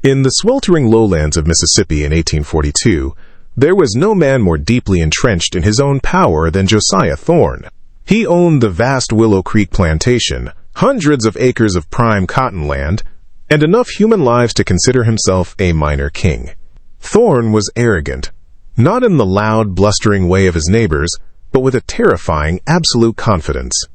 In the sweltering lowlands of Mississippi in 1842, there was no man more deeply entrenched in his own power than Josiah Thorne. He owned the vast Willow Creek plantation, hundreds of acres of prime cotton land, and enough human lives to consider himself a minor king. Thorne was arrogant, not in the loud, blustering way of his neighbors, but with a terrifying, absolute confidence.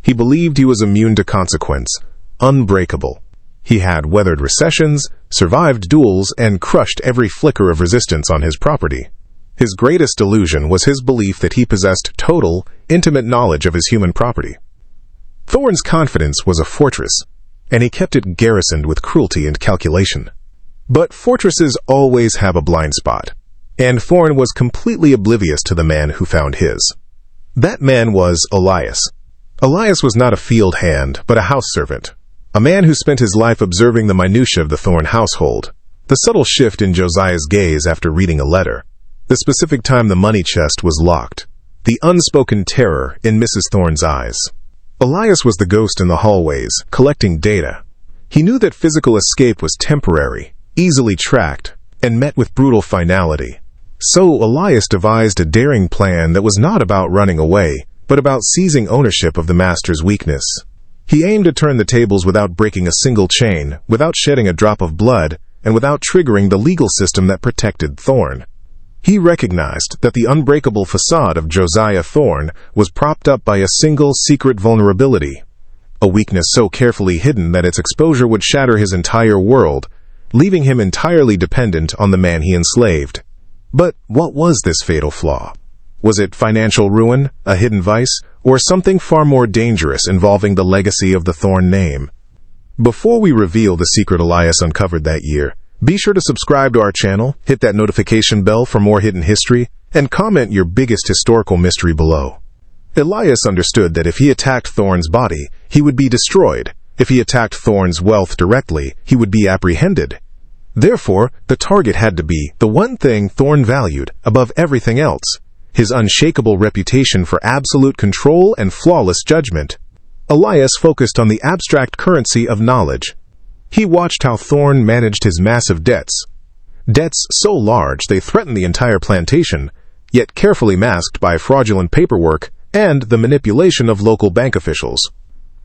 He believed he was immune to consequence, unbreakable. He had weathered recessions, survived duels, and crushed every flicker of resistance on his property. His greatest delusion was his belief that he possessed total, intimate knowledge of his human property. Thorne's confidence was a fortress, and he kept it garrisoned with cruelty and calculation. But fortresses always have a blind spot, and Thorne was completely oblivious to the man who found his. That man was Elias. Elias was not a field hand, but a house servant, a man who spent his life observing the minutiae of the Thorne household, the subtle shift in Josiah's gaze after reading a letter, the specific time the money chest was locked, the unspoken terror in Mrs. Thorne's eyes. Elias was the ghost in the hallways, collecting data. He knew that physical escape was temporary, easily tracked, and met with brutal finality. So Elias devised a daring plan that was not about running away, but about seizing ownership of the master's weakness. He aimed to turn the tables without breaking a single chain, without shedding a drop of blood, and without triggering the legal system that protected Thorne. He recognized that the unbreakable facade of Josiah Thorne was propped up by a single secret vulnerability, a weakness so carefully hidden that its exposure would shatter his entire world, leaving him entirely dependent on the man he enslaved. But what was this fatal flaw? Was it financial ruin, a hidden vice, or something far more dangerous involving the legacy of the Thorne name? Before we reveal the secret Elias uncovered that year, be sure to subscribe to our channel, hit that notification bell for more hidden history, and comment your biggest historical mystery below. Elias understood that if he attacked Thorne's body, he would be destroyed. If he attacked Thorne's wealth directly, he would be apprehended. Therefore, the target had to be the one thing Thorne valued above everything else: his unshakable reputation for absolute control and flawless judgment. Elias focused on the abstract currency of knowledge. He watched how Thorne managed his massive debts. Debts so large they threatened the entire plantation, yet carefully masked by fraudulent paperwork and the manipulation of local bank officials.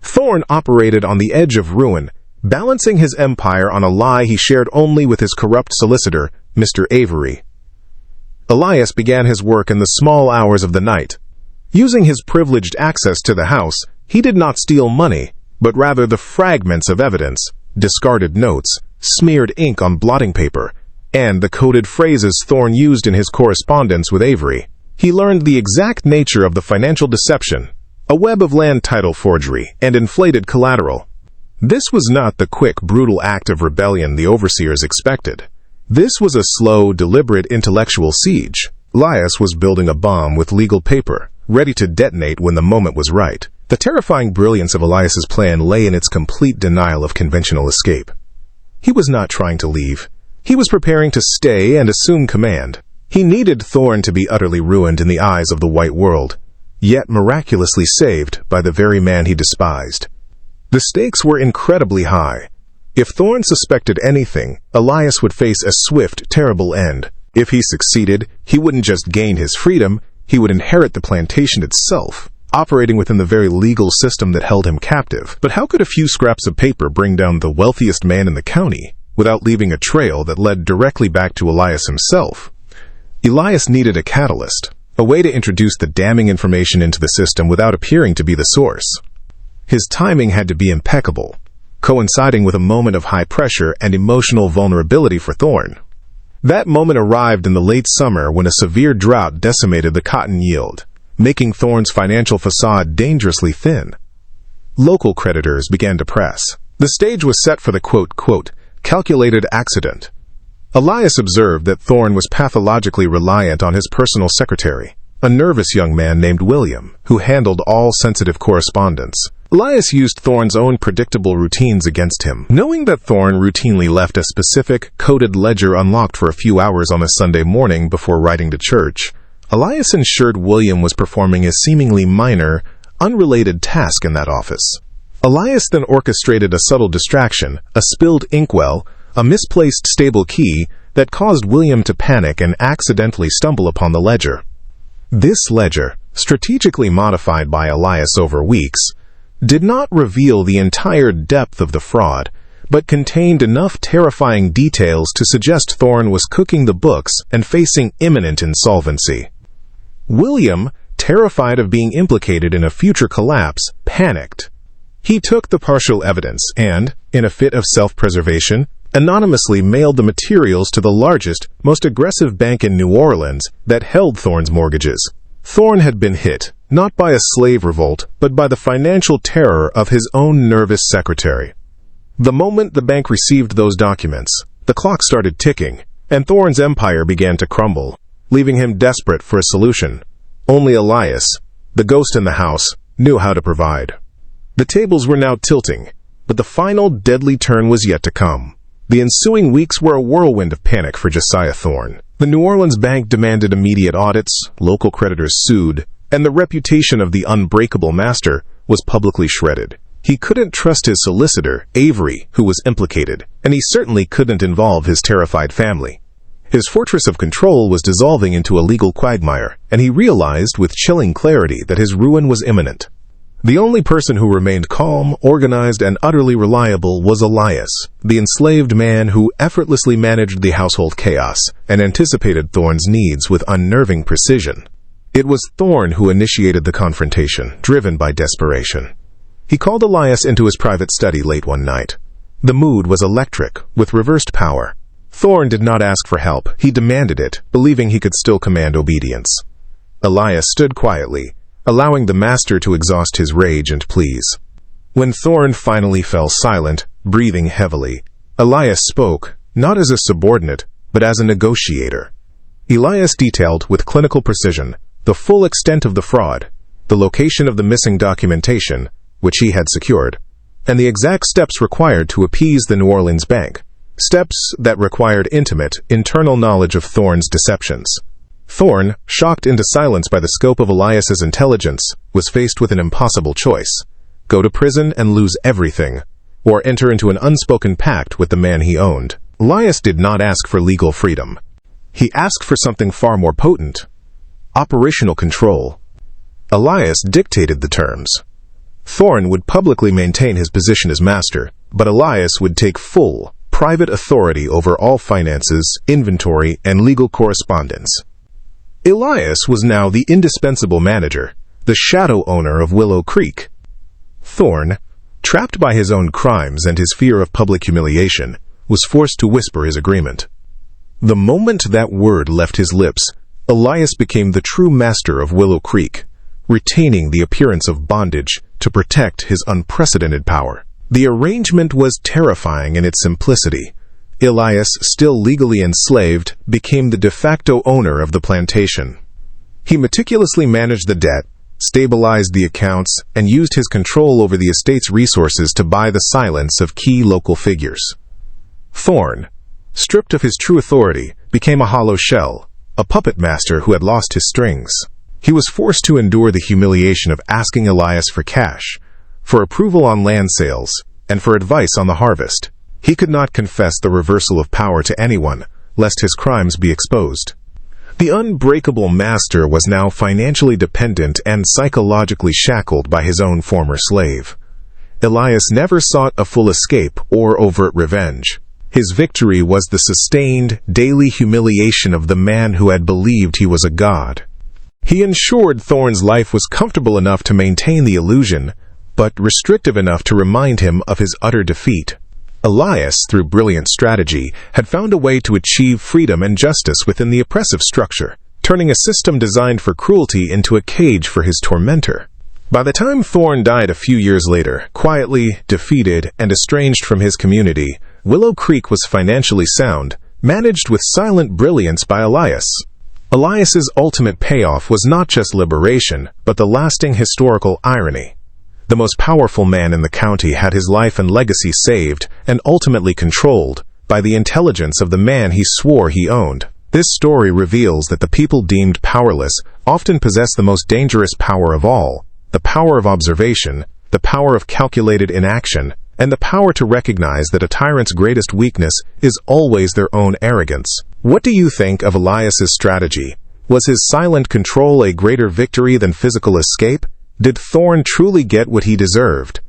Thorne operated on the edge of ruin, balancing his empire on a lie he shared only with his corrupt solicitor, Mr. Avery. Elias began his work in the small hours of the night. Using his privileged access to the house, he did not steal money, but rather the fragments of evidence, discarded notes, smeared ink on blotting paper, and the coded phrases Thorne used in his correspondence with Avery. He learned the exact nature of the financial deception, a web of land title forgery and inflated collateral. This was not the quick, brutal act of rebellion the overseers expected. This was a slow, deliberate intellectual siege. Elias was building a bomb with legal paper, ready to detonate when the moment was right. The terrifying brilliance of Elias's plan lay in its complete denial of conventional escape. He was not trying to leave. He was preparing to stay and assume command. He needed Thorne to be utterly ruined in the eyes of the white world, yet miraculously saved by the very man he despised. The stakes were incredibly high. If Thorne suspected anything, Elias would face a swift, terrible end. If he succeeded, he wouldn't just gain his freedom, he would inherit the plantation itself, operating within the very legal system that held him captive. But how could a few scraps of paper bring down the wealthiest man in the county without leaving a trail that led directly back to Elias himself? Elias needed a catalyst, a way to introduce the damning information into the system without appearing to be the source. His timing had to be impeccable, coinciding with a moment of high pressure and emotional vulnerability for Thorne. That moment arrived in the late summer when a severe drought decimated the cotton yield, making Thorne's financial facade dangerously thin. Local creditors began to press. The stage was set for the quote, calculated accident. Elias observed that Thorne was pathologically reliant on his personal secretary, a nervous young man named William, who handled all sensitive correspondence. Elias used Thorne's own predictable routines against him. Knowing that Thorne routinely left a specific, coded ledger unlocked for a few hours on a Sunday morning before riding to church, Elias ensured William was performing a seemingly minor, unrelated task in that office. Elias then orchestrated a subtle distraction, a spilled inkwell, a misplaced stable key that caused William to panic and accidentally stumble upon the ledger. This ledger, strategically modified by Elias over weeks, did not reveal the entire depth of the fraud, but contained enough terrifying details to suggest Thorne was cooking the books and facing imminent insolvency. William, terrified of being implicated in a future collapse, panicked. He took the partial evidence and, in a fit of self-preservation, anonymously mailed the materials to the largest, most aggressive bank in New Orleans that held Thorne's mortgages. Thorne had been hit, not by a slave revolt, but by the financial terror of his own nervous secretary. The moment the bank received those documents, the clock started ticking, and Thorne's empire began to crumble, leaving him desperate for a solution. Only Elias, the ghost in the house, knew how to provide. The tables were now tilting, but the final deadly turn was yet to come. The ensuing weeks were a whirlwind of panic for Josiah Thorne. The New Orleans bank demanded immediate audits, local creditors sued, and the reputation of the Unbreakable master was publicly shredded. He couldn't trust his solicitor, Avery, who was implicated, and he certainly couldn't involve his terrified family. His fortress of control was dissolving into a legal quagmire, and he realized with chilling clarity that his ruin was imminent. The only person who remained calm, organized, and utterly reliable was Elias, the enslaved man who effortlessly managed the household chaos and anticipated Thorne's needs with unnerving precision. It was Thorne who initiated the confrontation, driven by desperation. He called Elias into his private study late one night. The mood was electric, with reversed power. Thorne did not ask for help, he demanded it, believing he could still command obedience. Elias stood quietly, allowing the master to exhaust his rage and pleas. When Thorne finally fell silent, breathing heavily, Elias spoke, not as a subordinate, but as a negotiator. Elias detailed, with clinical precision, the full extent of the fraud, the location of the missing documentation, which he had secured, and the exact steps required to appease the New Orleans bank, steps that required intimate, internal knowledge of Thorne's deceptions. Thorne, shocked into silence by the scope of Elias's intelligence, was faced with an impossible choice: go to prison and lose everything, or enter into an unspoken pact with the man he owned. Elias did not ask for legal freedom. He asked for something far more potent: operational control. Elias dictated the terms. Thorne would publicly maintain his position as master, but Elias would take full, private authority over all finances, inventory, and legal correspondence. Elias was now the indispensable manager, the shadow owner of Willow Creek. Thorne, trapped by his own crimes and his fear of public humiliation, was forced to whisper his agreement. The moment that word left his lips, Elias became the true master of Willow Creek, retaining the appearance of bondage to protect his unprecedented power. The arrangement was terrifying in its simplicity. Elias, still legally enslaved, became the de facto owner of the plantation. He meticulously managed the debt, stabilized the accounts, and used his control over the estate's resources to buy the silence of key local figures. Thorne, stripped of his true authority, became a hollow shell, a puppet master who had lost his strings. He was forced to endure the humiliation of asking Elias for cash, for approval on land sales, and for advice on the harvest. He could not confess the reversal of power to anyone, lest his crimes be exposed. The Unbreakable master was now financially dependent and psychologically shackled by his own former slave. Elias never sought a full escape or overt revenge. His victory was the sustained, daily humiliation of the man who had believed he was a god. He ensured Thorne's life was comfortable enough to maintain the illusion, but restrictive enough to remind him of his utter defeat. Elias, through brilliant strategy, had found a way to achieve freedom and justice within the oppressive structure, turning a system designed for cruelty into a cage for his tormentor. By the time Thorne died a few years later, quietly, defeated, and estranged from his community, Willow Creek was financially sound, managed with silent brilliance by Elias. Elias's ultimate payoff was not just liberation, but the lasting historical irony. The most powerful man in the county had his life and legacy saved and ultimately controlled by the intelligence of the man he swore he owned. This story reveals that the people deemed powerless often possess the most dangerous power of all, the power of observation, the power of calculated inaction, and the power to recognize that a tyrant's greatest weakness is always their own arrogance. What do you think of Elias's strategy? Was his silent control a greater victory than physical escape? Did Thorne truly get what he deserved?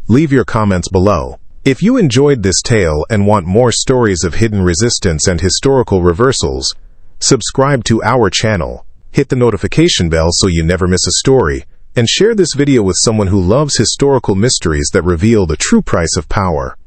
Leave your comments below. If you enjoyed this tale and want more stories of hidden resistance and historical reversals, subscribe to our channel, hit the notification bell so you never miss a story, and share this video with someone who loves historical mysteries that reveal the true price of power.